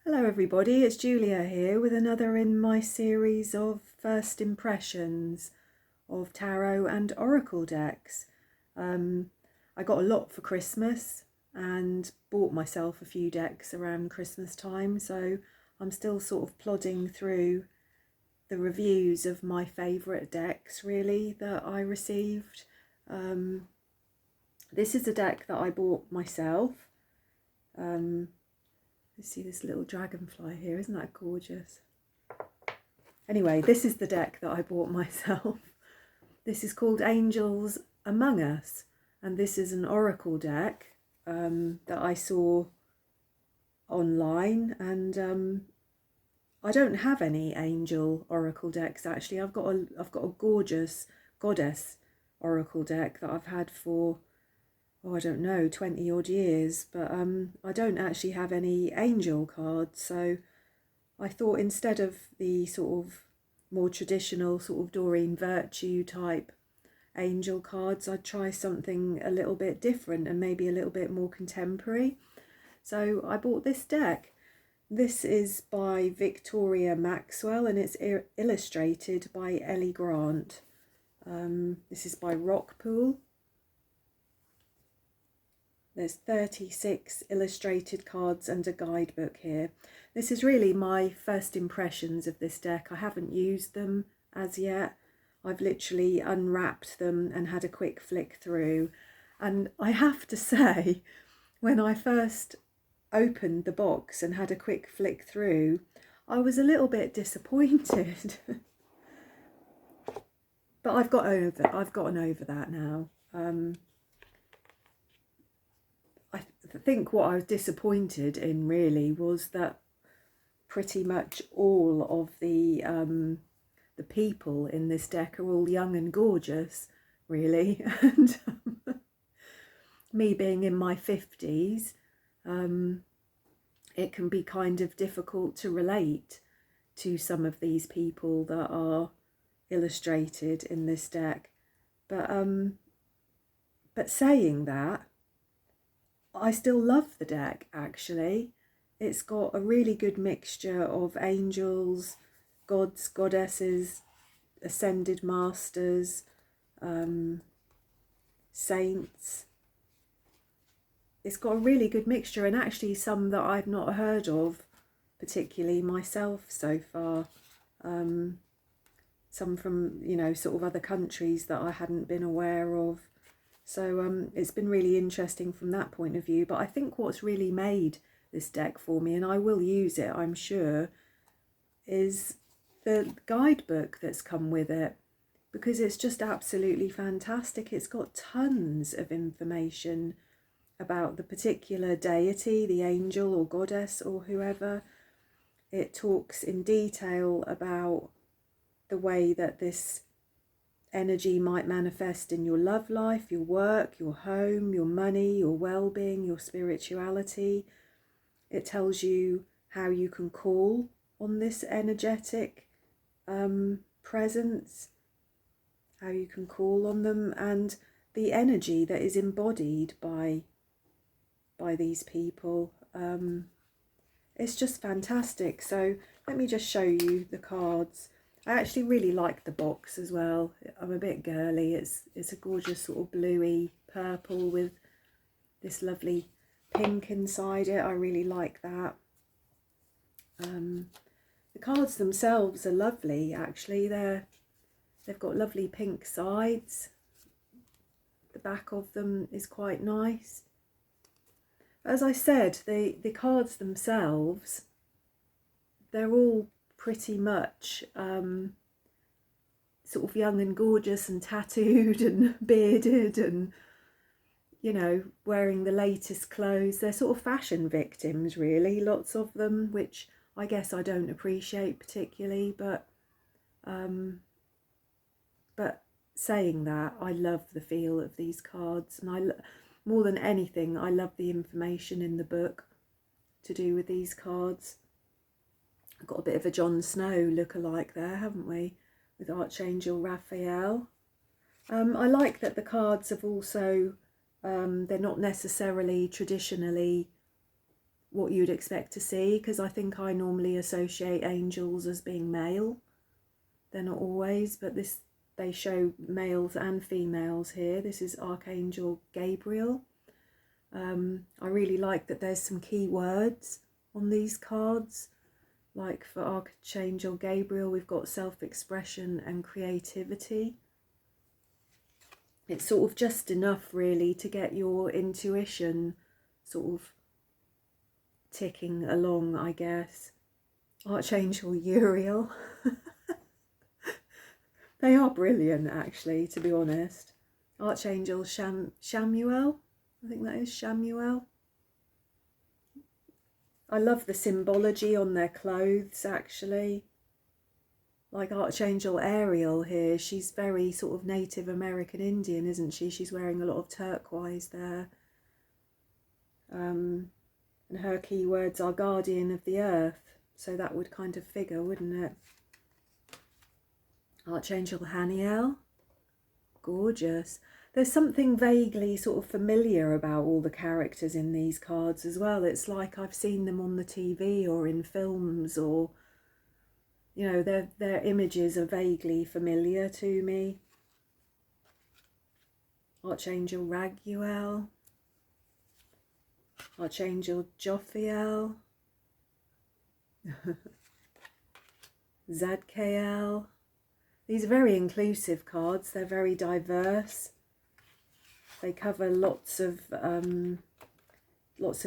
Hello everybody, it's Julia here with another in my series of first impressions of tarot and oracle decks. I got a lot for Christmas and bought myself a few decks around Christmas time, so I'm still sort of plodding through the reviews of my favourite decks really that I received. This is a deck that I bought myself. Let's see this little dragonfly here, isn't that gorgeous? Anyway, this is the deck that I bought myself. This is called Angels Among Us, and this is an oracle deck that I saw online, and I don't have any angel oracle decks actually. I've got a gorgeous goddess oracle deck that I've had for, I don't know, 20 odd years, but I don't actually have any angel cards, so I thought instead of the sort of more traditional sort of Doreen Virtue type angel cards, I'd try something a little bit different and maybe a little bit more contemporary. So I bought this deck. This is by Victoria Maxwell and it's illustrated by Ellie Grant. This is by Rockpool. There's 36 illustrated cards and a guidebook here. This is really my first impressions of this deck. I haven't used them as yet. I've literally unwrapped them and had a quick flick through. And I have to say, when I first opened the box and had a quick flick through, I was a little bit disappointed. But I've gotten over that now. I think what I was disappointed in really was that pretty much all of the people in this deck are all young and gorgeous, really. And me being in my 50s, it can be kind of difficult to relate to some of these people that are illustrated in this deck. But saying that, I still love the deck actually. It's got a really good mixture of angels, gods, goddesses, ascended masters, saints. It's got a really good mixture, and actually some that I've not heard of particularly myself so far. Some from, you know, sort of other countries that I hadn't been aware of. So it's been really interesting from that point of view. But I think what's really made this deck for me, and I will use it, I'm sure, is the guidebook that's come with it, because it's just absolutely fantastic. It's got tons of information about the particular deity, the angel or goddess or whoever. It talks in detail about the way that this energy might manifest in your love life, your work, your home, your money, your well-being, your spirituality. It tells you how you can call on this energetic presence, how you can call on them, and the energy that is embodied by these people. It's just fantastic. So let me just show you the cards. I actually really like the box as well. I'm a bit girly. It's a gorgeous sort of bluey purple with this lovely pink inside it. I really like that. The cards themselves are lovely actually. They've got lovely pink sides. The back of them is quite nice. As I said, the cards themselves, they're all pretty much sort of young and gorgeous and tattooed and bearded and, you know, wearing the latest clothes. They're sort of fashion victims really, lots of them, which I guess I don't appreciate particularly, but saying that, I love the feel of these cards, and more than anything, I love the information in the book to do with these cards. I've got a bit of a Jon Snow look-alike there, haven't we, with Archangel Raphael. I like that the cards have also, they're not necessarily traditionally what you'd expect to see, because I think I normally associate angels as being male. They're not always, but they show males and females here. This is Archangel Gabriel. I really like that there's some key words on these cards. Like for Archangel Gabriel, we've got self-expression and creativity. It's sort of just enough really to get your intuition sort of ticking along, I guess. Archangel Uriel. They are brilliant, actually, to be honest. Archangel Shamuel. I think that is Shamuel. I love the symbology on their clothes, actually. Like Archangel Ariel here, she's very sort of Native American Indian, isn't she? She's wearing a lot of turquoise there. And her keywords are guardian of the earth. So that would kind of figure, wouldn't it? Archangel Haniel. Gorgeous. There's something vaguely sort of familiar about all the characters in these cards as well. It's like I've seen them on the TV or in films, or, you know, their images are vaguely familiar to me. Archangel Raguel. Archangel Jophiel. Zadkiel. These are very inclusive cards. They're very diverse. They cover lots of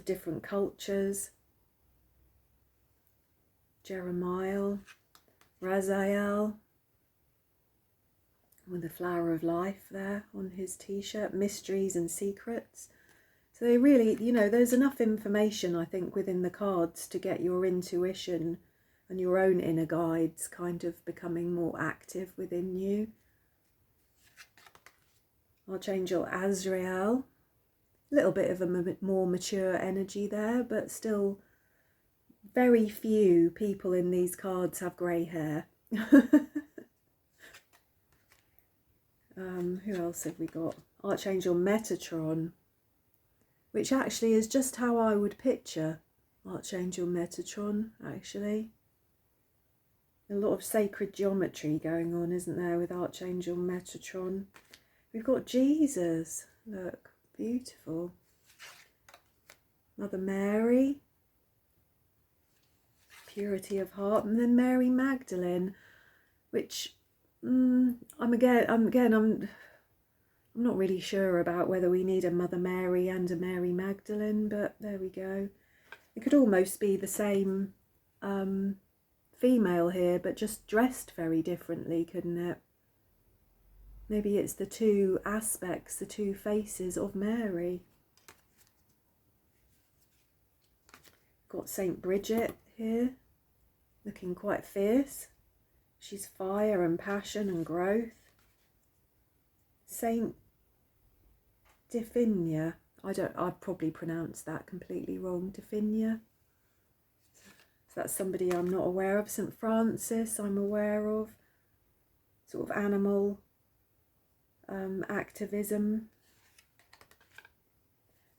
different cultures. Jeremiah, Raziel, with the flower of life there on his t-shirt. Mysteries and secrets. So they really, you know, there's enough information, I think, within the cards to get your intuition and your own inner guides kind of becoming more active within you. Archangel Azrael, a little bit of a more mature energy there, but still very few people in these cards have grey hair. Who else have we got? Archangel Metatron, which actually is just how I would picture Archangel Metatron, actually. A lot of sacred geometry going on, isn't there, with Archangel Metatron? We've got Jesus, look, beautiful. Mother Mary, purity of heart, and then Mary Magdalene, which I'm not really sure about whether we need a Mother Mary and a Mary Magdalene, but there we go. It could almost be the same female here, but just dressed very differently, couldn't it? Maybe it's the two aspects, the two faces of Mary. Got Saint Bridget here, looking quite fierce. She's fire and passion and growth. Saint Diffinia. I'd probably pronounced that completely wrong. Diffinia. So that's somebody I'm not aware of. St. Francis, I'm aware of. Sort of animal activism.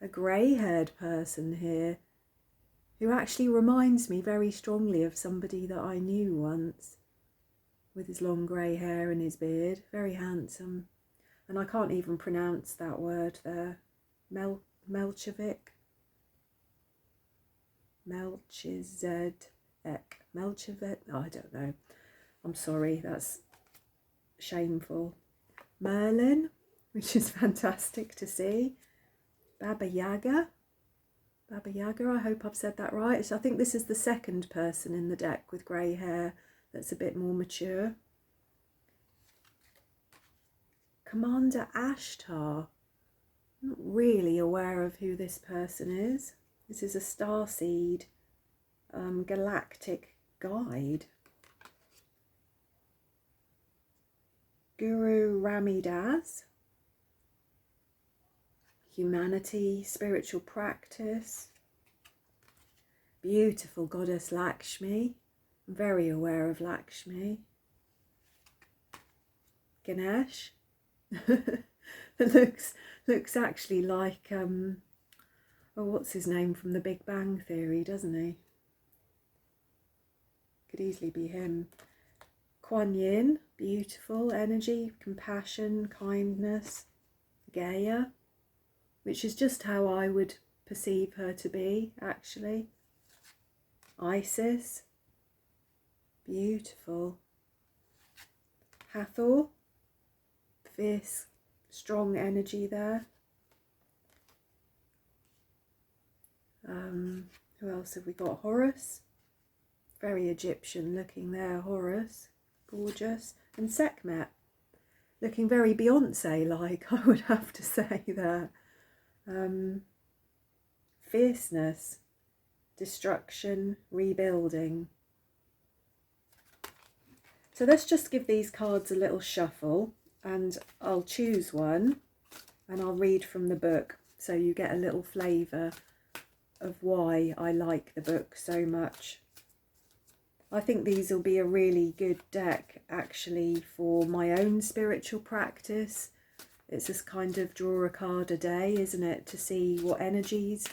A grey-haired person here who actually reminds me very strongly of somebody that I knew once, with his long grey hair and his beard. Very handsome. And I can't even pronounce that word there. Melchizedek. Melchizedek. Oh, I don't know. I'm sorry, that's shameful. Merlin, which is fantastic to see. Baba Yaga. Baba Yaga, I hope I've said that right. So I think this is the second person in the deck with grey hair that's a bit more mature. Commander Ashtar. I'm not really aware of who this person is. This is a starseed galactic guide. Guru Ramidas. Humanity, spiritual practice. Beautiful goddess Lakshmi. I'm very aware of Lakshmi. Ganesh. It looks actually like Oh, what's his name from The Big Bang Theory, doesn't he? Could easily be him. Kuan Yin, beautiful, energy, compassion, kindness. Gaia, which is just how I would perceive her to be, actually. Isis, beautiful. Hathor, fierce, strong energy there. Who else have we got? Horus, very Egyptian looking there, Horus, gorgeous. And Sekhmet, looking very Beyonce-like, I would have to say there. Fierceness, destruction, rebuilding. So let's just give these cards a little shuffle, and I'll choose one and I'll read from the book so you get a little flavour of why I like the book so much. I think these will be a really good deck actually for my own spiritual practice. It's just kind of draw a card a day, isn't it, to see what energies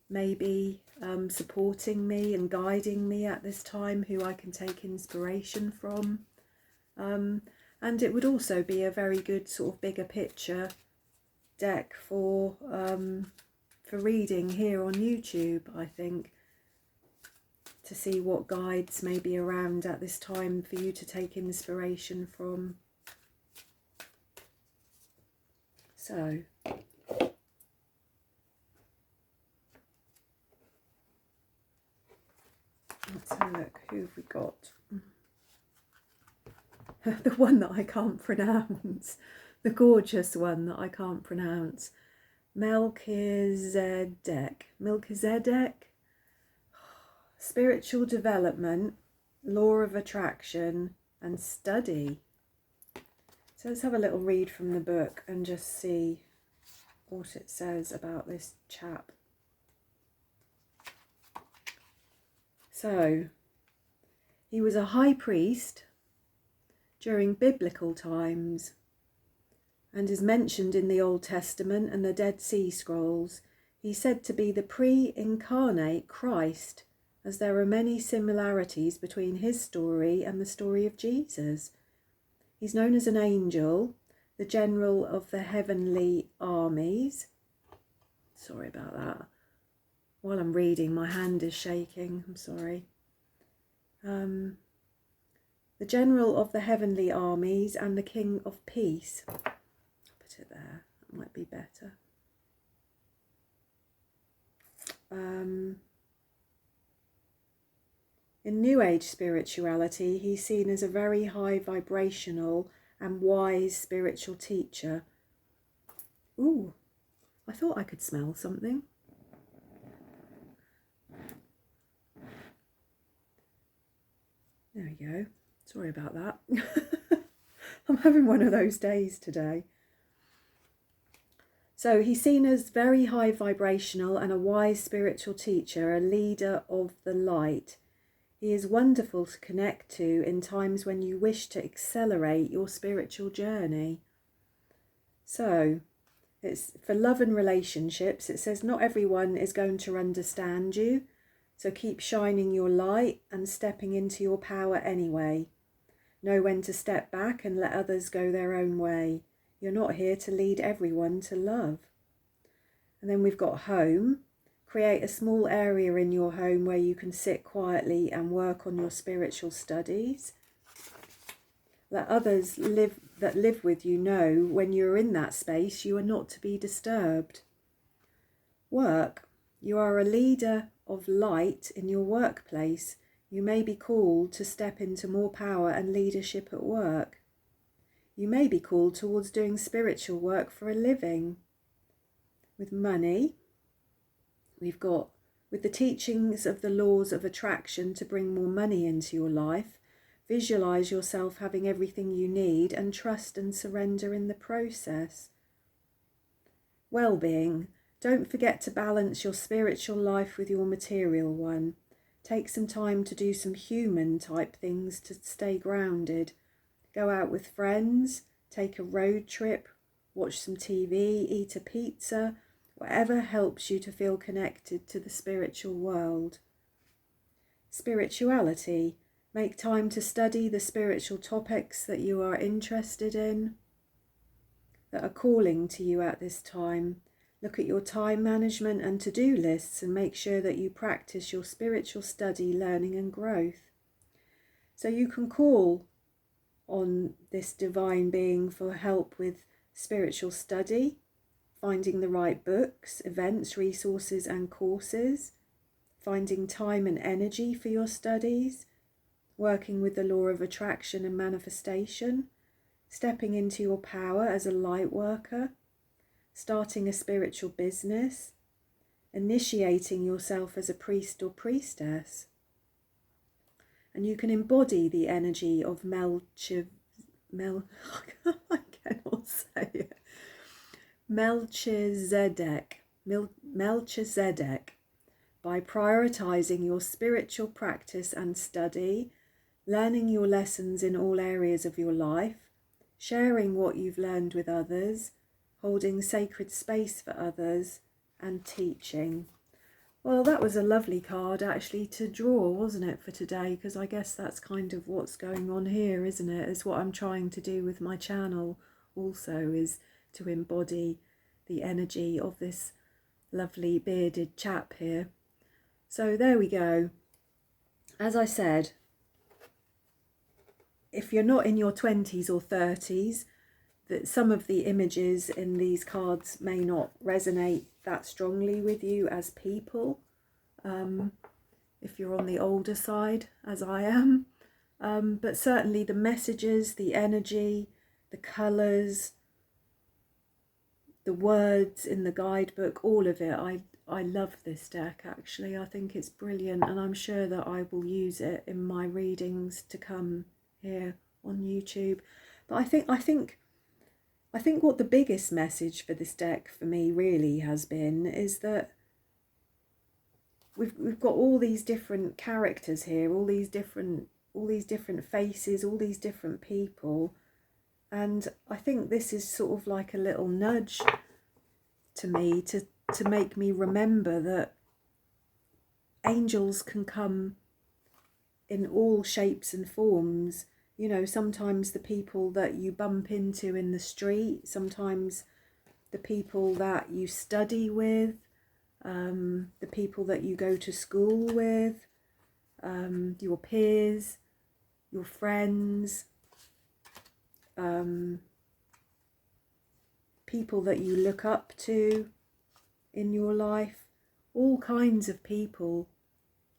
may be supporting me and guiding me at this time, who I can take inspiration from. And it would also be a very good sort of bigger picture deck for reading here on YouTube, I think, to see what guides may be around at this time for you to take inspiration from. So, let's have a look. Who have we got? The one that I can't pronounce. The gorgeous one that I can't pronounce. Melchizedek. Melchizedek. Spiritual development, law of attraction, and study. So let's have a little read from the book and just see what it says about this chap. So, he was a high priest during biblical times and is mentioned in the Old Testament and the Dead Sea Scrolls. He's said to be the pre-incarnate Christ, as there are many similarities between his story and the story of Jesus. He's known as an angel, the general of the heavenly armies. Sorry about that. While I'm reading, my hand is shaking. I'm sorry. The general of the heavenly armies and the king of peace. I'll put it there. That might be better. In New Age spirituality, he's seen as a very high vibrational and wise spiritual teacher. Ooh, I thought I could smell something. There we go. Sorry about that. I'm having one of those days today. So he's seen as very high vibrational and a wise spiritual teacher, a leader of the light. He is wonderful to connect to in times when you wish to accelerate your spiritual journey. So, it's for love and relationships. It says not everyone is going to understand you, so keep shining your light and stepping into your power anyway. Know when to step back and let others go their own way. You're not here to lead everyone to love. And then we've got home. Create a small area in your home where you can sit quietly and work on your spiritual studies. Let others that live with you know when you're in that space you are not to be disturbed. Work. You are a leader of light in your workplace. You may be called to step into more power and leadership at work. You may be called towards doing spiritual work for a living. With money, we've got with the teachings of the laws of attraction to bring more money into your life. Visualize yourself having everything you need and trust and surrender in the process. Well-being. Don't forget to balance your spiritual life with your material one. Take some time to do some human type things to stay grounded. Go out with friends, take a road trip, watch some TV, eat a pizza, whatever helps you to feel connected to the spiritual world. Spirituality. Make time to study the spiritual topics that you are interested in, that are calling to you at this time. Look at your time management and to-do lists and make sure that you practice your spiritual study, learning and growth. So you can call on this divine being for help with spiritual study, finding the right books, events, resources and courses, finding time and energy for your studies, working with the law of attraction and manifestation, stepping into your power as a light worker, starting a spiritual business, initiating yourself as a priest or priestess. And you can embody the energy of I cannot say it. Melchizedek by prioritizing your spiritual practice and study, learning your lessons in all areas of your life, sharing what you've learned with others, holding sacred space for others, and teaching. Well, that was a lovely card actually to draw, wasn't it, for today? Because I guess that's kind of what's going on here, isn't it? It's what I'm trying to do with my channel also, is to embody the energy of this lovely bearded chap here. So there we go. As I said, if you're not in your 20s or 30s, that some of the images in these cards may not resonate that strongly with you as people, if you're on the older side, as I am. But certainly the messages, the energy, the colours, the words in the guidebook, all of it, I love this deck actually. I think it's brilliant, and I'm sure that I will use it in my readings to come here on YouTube. But I think what the biggest message for this deck for me really has been is that we've got all these different characters here, all these different faces, all these different people, and I think this is sort of like a little nudge to me to make me remember that angels can come in all shapes and forms. You know, sometimes the people that you bump into in the street, sometimes the people that you study with, the people that you go to school with, your peers, your friends, people that you look up to in your life. All kinds of people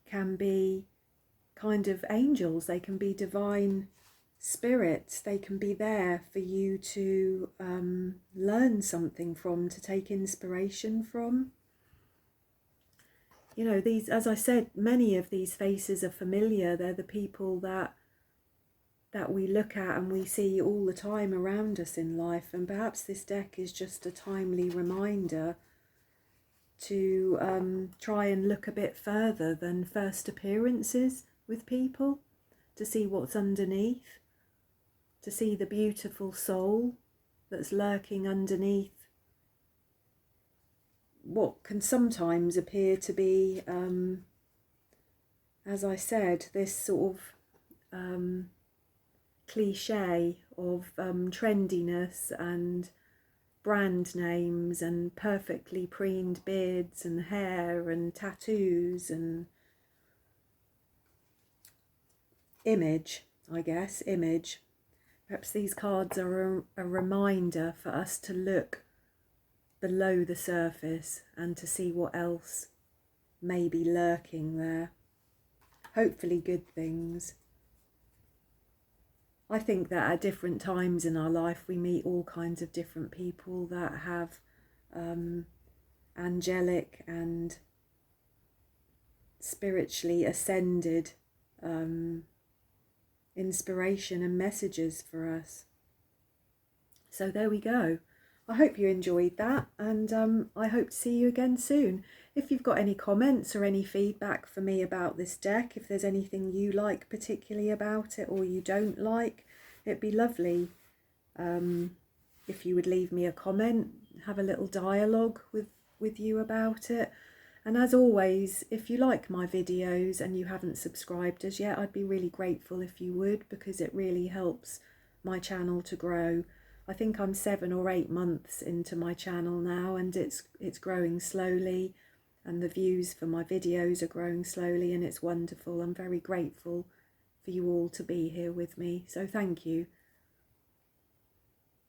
can be kind of angels. They can be divine spirits. They can be there for you to learn something from, to take inspiration from. You know, these, as I said, many of these faces are familiar. They're the people that we look at and we see all the time around us in life, and perhaps this deck is just a timely reminder to try and look a bit further than first appearances with people, to see what's underneath, to see the beautiful soul that's lurking underneath what can sometimes appear to be, as I said, this sort of cliche of trendiness and brand names and perfectly preened beards and hair and tattoos and image, I guess, image. Perhaps these cards are a reminder for us to look below the surface and to see what else may be lurking there. Hopefully good things. I think that at different times in our life we meet all kinds of different people that have angelic and spiritually ascended inspiration and messages for us. So there we go. I hope you enjoyed that, and I hope to see you again soon. If you've got any comments or any feedback for me about this deck, if there's anything you like particularly about it or you don't like, it'd be lovely if you would leave me a comment, have a little dialogue with with you about it. And as always, if you like my videos and you haven't subscribed as yet, I'd be really grateful if you would, because it really helps my channel to grow. I think I'm 7 or 8 months into my channel now, and it's growing slowly, and the views for my videos are growing slowly, and it's wonderful. I'm very grateful for you all to be here with me, so thank you.